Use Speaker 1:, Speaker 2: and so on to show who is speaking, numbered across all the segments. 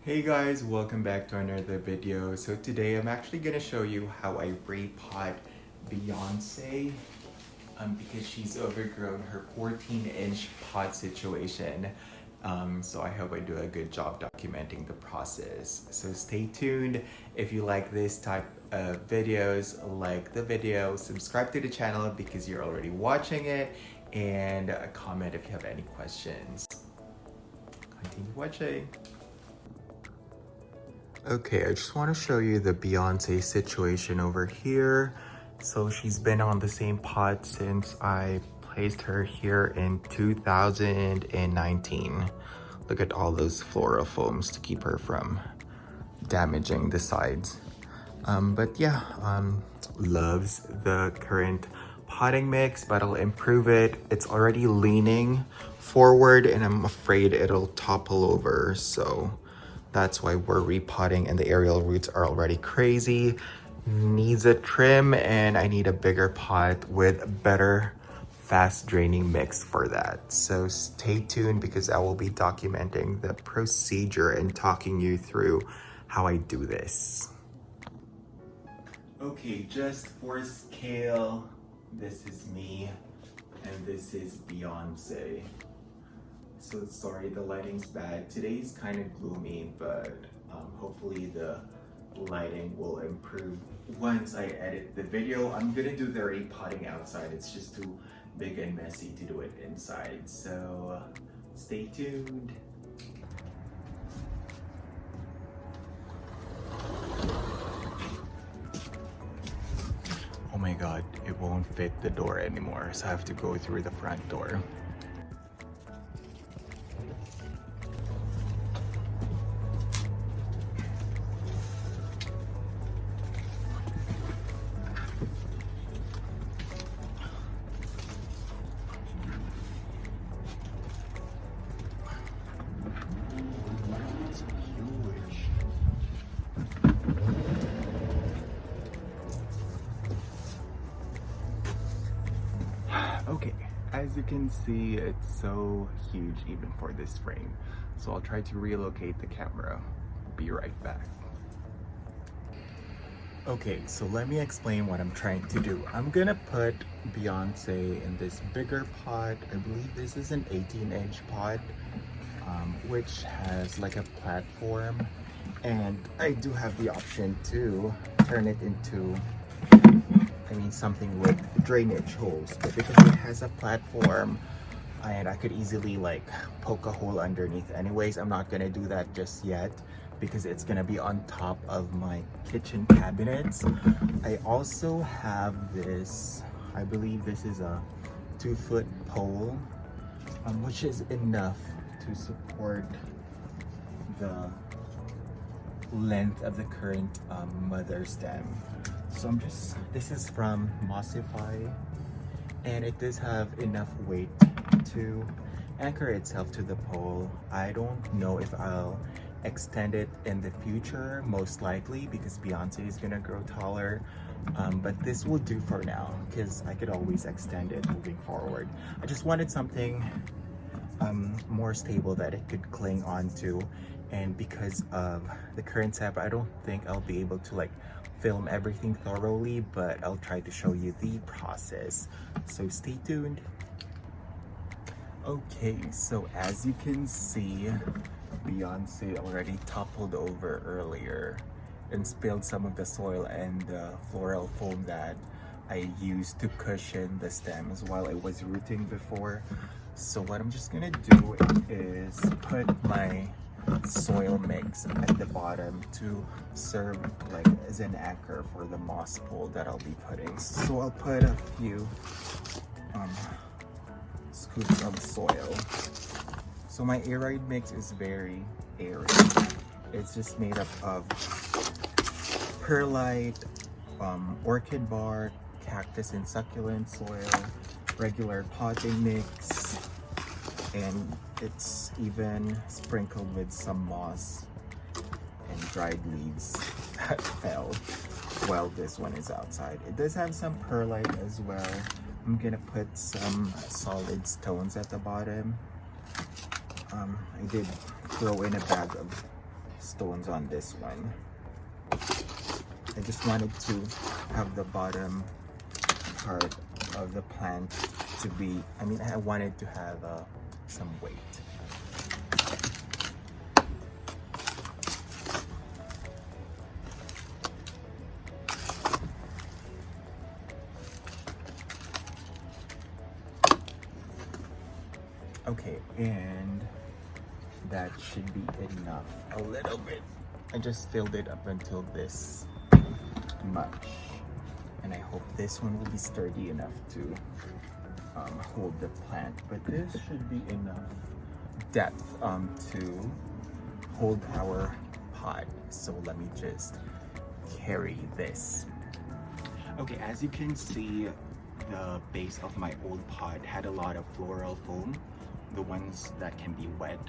Speaker 1: Hey guys, welcome back to another video. So today I'm actually gonna show you how I repot Beyonce because she's overgrown her 14-inch pot situation. So I hope I do a good job documenting the process. So stay tuned. If you like this type of videos, like the video, subscribe to the channel because you're already watching it, and comment if you have any questions. Continue watching. Okay, I just want to show you the Beyonce situation over here. So she's been on the same pot since I placed her here in 2019. Look at all those floral foams to keep her from damaging the sides. Loves the current potting mix, but I'll improve it. It's already leaning forward and I'm afraid it'll topple over. So that's why we're repotting, and the aerial roots are already crazy. Needs a trim, and I need a bigger pot with better fast draining mix for that. So stay tuned because I will be documenting the procedure and talking you through how I do this. Okay, just for scale, this is me and this is Beyonce. So sorry, the lighting's bad. Today's kind of gloomy, but hopefully the lighting will improve once I edit the video. I'm gonna do the repotting outside. It's just too big and messy to do it inside. So stay tuned. Oh my God, it won't fit the door anymore. So I have to go through the front door. Okay, as you can see, it's so huge even for this frame. So I'll try to relocate the camera. Be right back. Okay, so let me explain what I'm trying to do. I'm gonna put Beyonce in this bigger pot. I believe this is an 18-inch pot, which has like a platform. And I do have the option to turn it into something with drainage holes, but because it has a platform and I could easily like poke a hole underneath anyways, I'm not gonna do that just yet because it's gonna be on top of my kitchen cabinets. I also have this, I believe this is a 2-foot pole, which is enough to support the length of the current mother stem. So this is from Monstera, and it does have enough weight to anchor itself to the pole. I don't know if I'll extend it in the future, most likely because Beyonce is gonna grow taller, but this will do for now because I could always extend it moving forward. I just wanted something more stable that it could cling onto, and because of the current setup, I don't think I'll be able to like film everything thoroughly, but I'll try to show you the process. So stay tuned. Okay, so as you can see, Beyonce already toppled over earlier and spilled some of the soil and the floral foam that I used to cushion the stems while I was rooting before. So what I'm just gonna do is put my soil mix at the bottom to serve like as an anchor for the moss pole that I'll be putting. So I'll put a few scoops of soil. So my aeride mix is very airy. It's just made up of perlite, orchid bark, cactus and succulent soil, regular potting mix, and it's even sprinkled with some moss and dried leaves that fell while this one is outside. It does have some perlite as well. I'm gonna put some solid stones at the bottom. I did throw in a bag of stones on this one. I just wanted to have the bottom part of the plant to be, I wanted to have some weight. Okay, and that should be enough. A little bit. I just filled it up until this much. And I hope this one will be sturdy enough to hold the plant. But this should be enough depth to hold our pot. So let me just carry this. Okay, as you can see, the base of my old pot had a lot of floral foam, the ones that can be wet,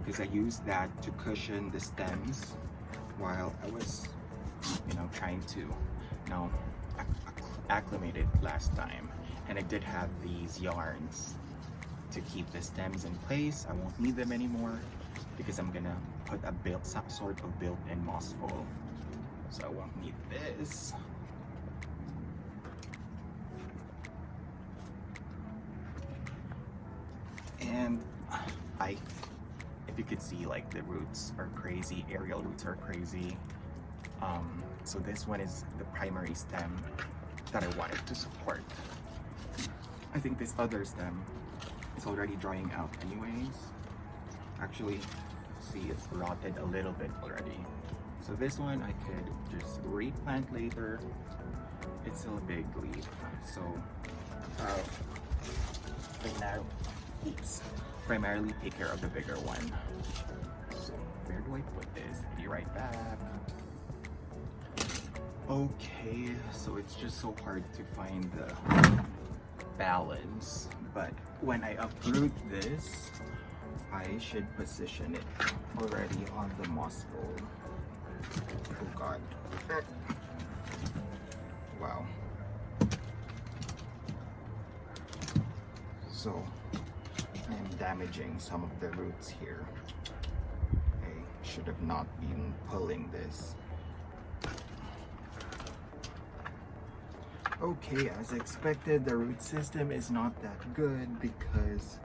Speaker 1: because I used that to cushion the stems while I was, trying to acclimate it last time. And I did have these yarns to keep the stems in place. I won't need them anymore because I'm gonna put some sort of built-in moss bowl, so I won't need this. And if you could see, like, the roots are crazy, aerial roots are crazy. So this one is the primary stem that I wanted to support. I think this other stem is already drying out anyways. Actually, see, it's rotted a little bit already. So this one I could just replant later. It's still a big leaf, so primarily take care of the bigger one. So where do I put this? Be right back. Okay, so it's just so hard to find the balance, but when I uproot this, I should position it already on the moss bowl. Oh god. Wow. So I'm damaging some of the roots here. I should have not been pulling this. Okay, as expected, the root system is not that good because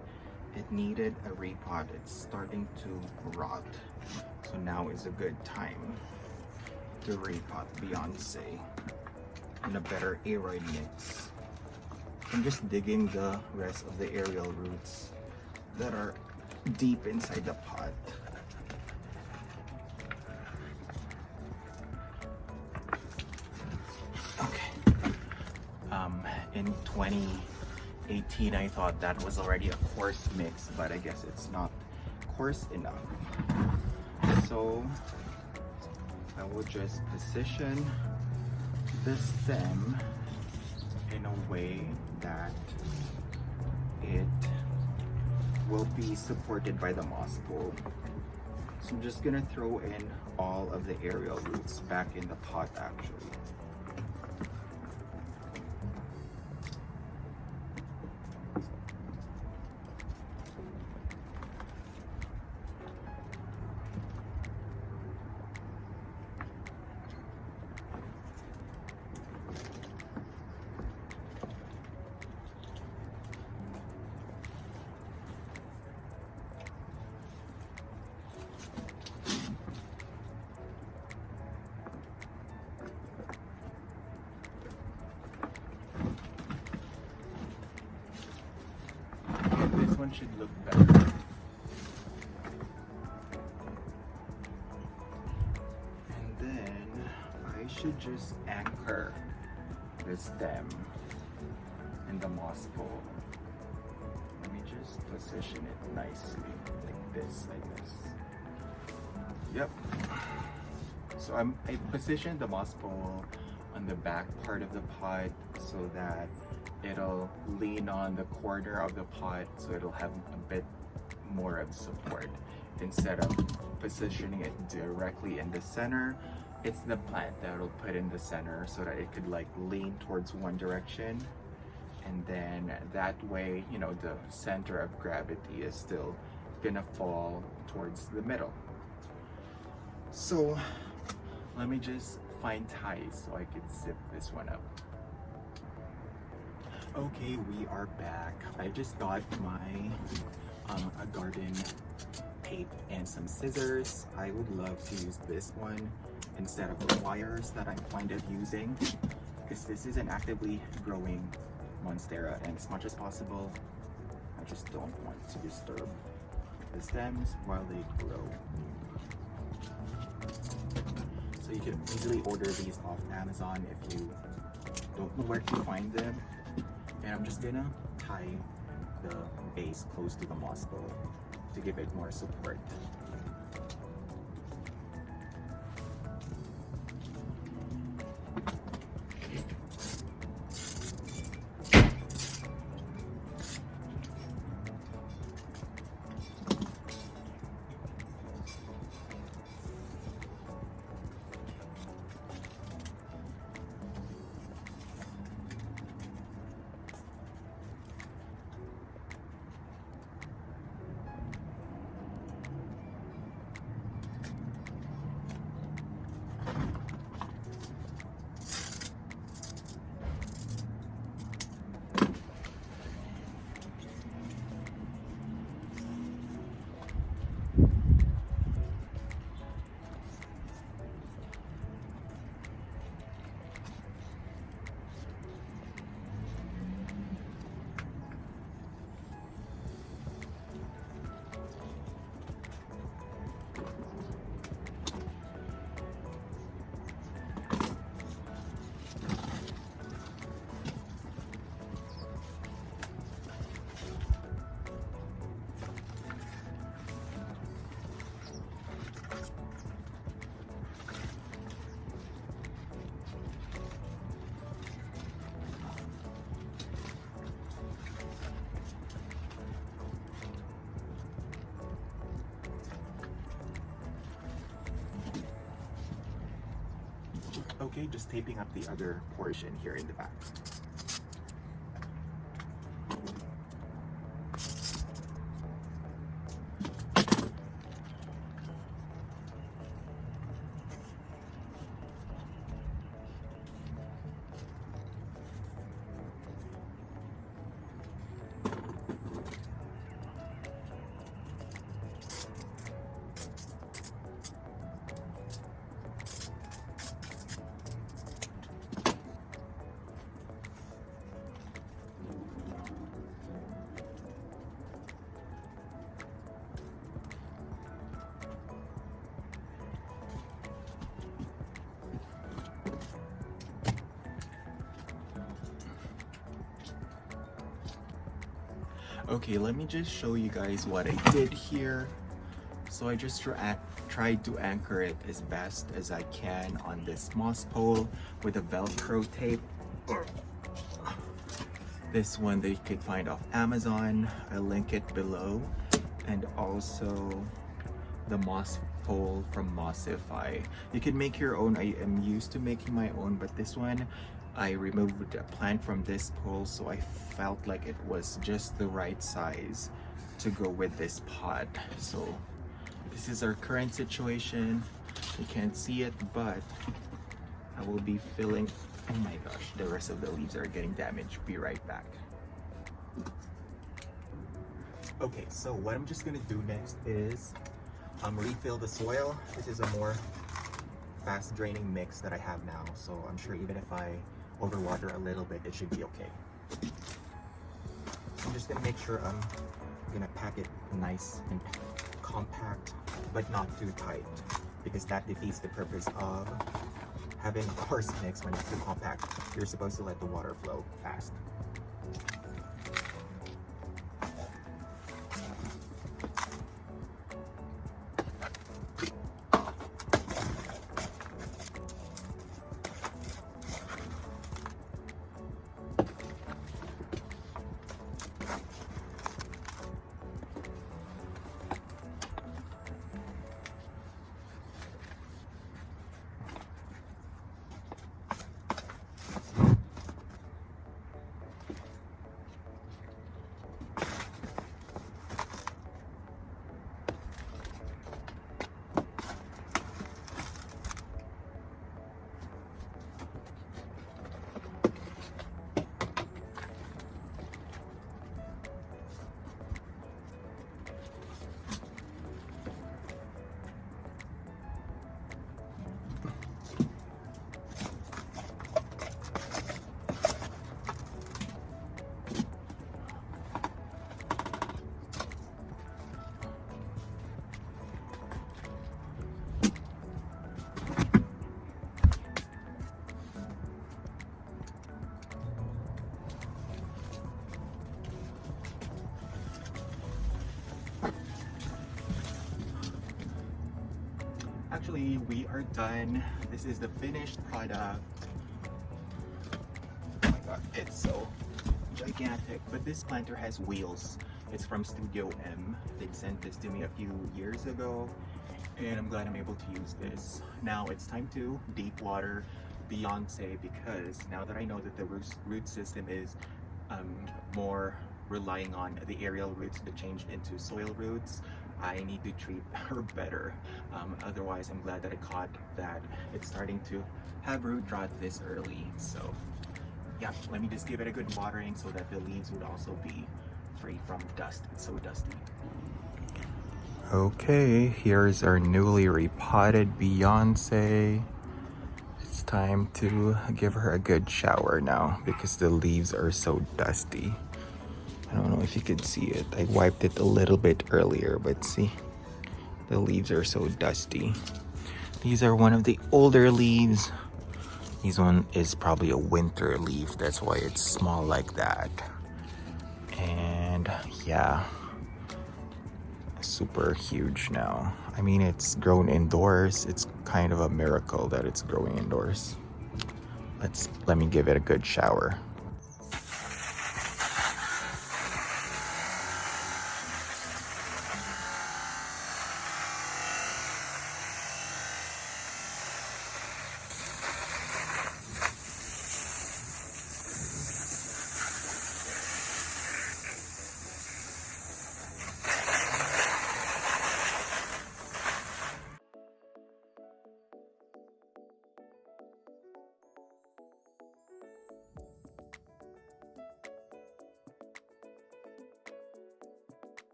Speaker 1: it needed a repot. It's starting to rot. So now is a good time to repot Beyonce in a better aroid mix. I'm just digging the rest of the aerial roots that are deep inside the pot. In 2018, I thought that was already a coarse mix, but I guess it's not coarse enough. So I will just position the stem in a way that it will be supported by the moss bowl. So I'm just gonna throw in all of the aerial roots back in the pot actually. This one should look better. And then I should just anchor the stem in the moss bowl. Let me just position it nicely like this, I guess. Yep. So I positioned the moss bowl on the back part of the pot so that it'll lean on the corner of the pot, so it'll have a bit more of support. Instead of positioning it directly in the center, it's the plant that will put in the center so that it could like lean towards one direction, and then that way, the center of gravity is still gonna fall towards the middle. So let me just find ties so I can zip this one up. Okay, we are back. I just got my a garden tape and some scissors. I would love to use this one instead of the wires that I'm fond of using, because this is an actively growing Monstera, and as much as possible, I just don't want to disturb the stems while they grow. So you can easily order these off Amazon if you don't know where to find them. And I'm just gonna tie the base close to the moss bowl to give it more support. Okay, just taping up the other portion here in the back. Okay, let me just show you guys what I did here. So I just tried to anchor it as best as I can on this moss pole with a Velcro tape. This one that you could find off Amazon. I'll link it below. And also the moss pole from Mossify. You can make your own. I am used to making my own, but this one I removed a plant from this pole, so I felt like it was just the right size to go with this pot. So this is our current situation. You can't see it, but I will be filling. Oh my gosh, the rest of the leaves are getting damaged. Be right back. Okay, so what I'm just gonna do next is refill the soil. This is a more fast draining mix that I have now, so I'm sure even if I overwater a little bit, it should be okay. So I'm just gonna make sure I'm gonna pack it nice and compact, but not too tight, because that defeats the purpose of having a coarse mix. When it's too compact, you're supposed to let the water flow fast. Actually, we are done. This is the finished product. Oh my god, it's so gigantic. But this planter has wheels. It's from Studio M. They sent this to me a few years ago, and I'm glad I'm able to use this. Now it's time to deep water Beyonce, because now that I know that the root system is more relying on the aerial roots to change into soil roots, I need to treat her better. Otherwise, I'm glad that I caught that it's starting to have root rot this early. So yeah, let me just give it a good watering so that the leaves would also be free from dust. It's so dusty. Okay, here's our newly repotted Beyonce. It's time to give her a good shower now because the leaves are so dusty. I don't know if you can see it. I wiped it a little bit earlier, but see, the leaves are so dusty. These are one of the older leaves. This one is probably a winter leaf. That's why it's small like that. And yeah, super huge now. I mean, it's grown indoors. It's kind of a miracle that it's growing indoors. Let me give it a good shower.